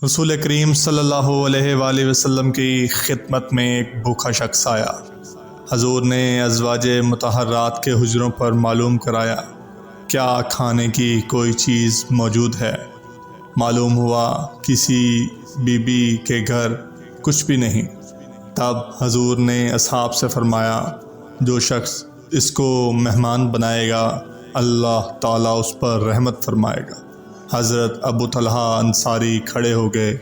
رسول کریم صلی اللہ علیہ وآلہ وسلم کی خدمت میں ایک بھوکا شخص آیا۔ حضور نے ازواج مطہرات کے حجروں پر معلوم کرایا، کیا کھانے کی کوئی چیز موجود ہے؟ معلوم ہوا کسی بی بی کے گھر کچھ بھی نہیں۔ تب حضور نے اصحاب سے فرمایا، جو شخص اس کو مہمان بنائے گا اللہ تعالیٰ اس پر رحمت فرمائے گا۔ حضرت ابو طلحہ انصاری کھڑے ہو گئے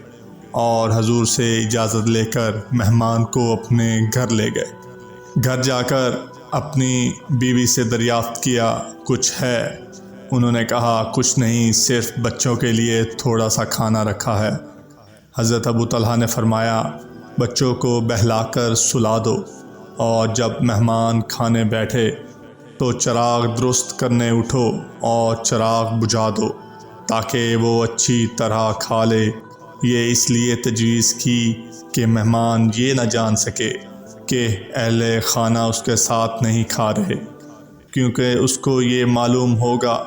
اور حضور سے اجازت لے کر مہمان کو اپنے گھر لے گئے۔ گھر جا کر اپنی بیوی سے دریافت کیا، کچھ ہے؟ انہوں نے کہا، کچھ نہیں، صرف بچوں کے لیے تھوڑا سا کھانا رکھا ہے۔ حضرت ابو طلحہ نے فرمایا، بچوں کو بہلا کر سلا دو، اور جب مہمان کھانے بیٹھے تو چراغ درست کرنے اٹھو اور چراغ بجھا دو تاکہ وہ اچھی طرح کھا لے۔ یہ اس لیے تجویز کی کہ مہمان یہ نہ جان سکے کہ اہل خانہ اس کے ساتھ نہیں کھا رہے، کیونکہ اس کو یہ معلوم ہوگا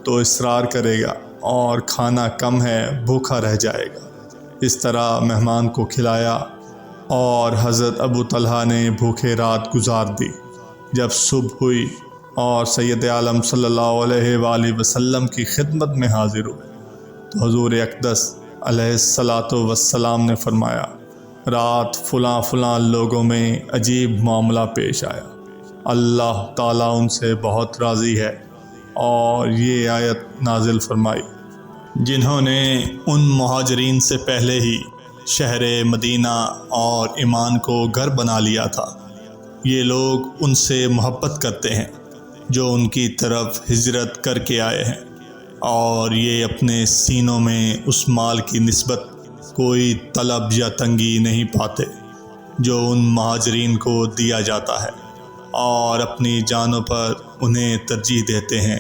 تو اصرار کرے گا اور کھانا کم ہے، بھوکا رہ جائے گا۔ اس طرح مہمان کو کھلایا اور حضرت ابو طلحہ نے بھوکے رات گزار دی۔ جب صبح ہوئی اور سید عالم صلی اللہ علیہ وآلہ وسلم کی خدمت میں حاضر ہوئے تو حضور اقدس علیہ الصلاۃ والسلام نے فرمایا، رات فلاں فلاں لوگوں میں عجیب معاملہ پیش آیا، اللہ تعالیٰ ان سے بہت راضی ہے، اور یہ آیت نازل فرمائی، جنہوں نے ان مہاجرین سے پہلے ہی شہر مدینہ اور ایمان کو گھر بنا لیا تھا۔ یہ لوگ ان سے محبت کرتے ہیں جو ان کی طرف ہجرت کر کے آئے ہیں، اور یہ اپنے سینوں میں اس مال کی نسبت کوئی طلب یا تنگی نہیں پاتے جو ان مہاجرین کو دیا جاتا ہے، اور اپنی جانوں پر انہیں ترجیح دیتے ہیں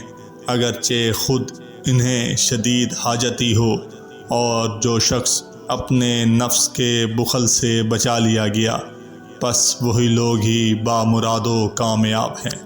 اگرچہ خود انہیں شدید حاجت ہی ہو۔ اور جو شخص اپنے نفس کے بخل سے بچا لیا گیا، پس وہی لوگ ہی بامراد و کامیاب ہیں۔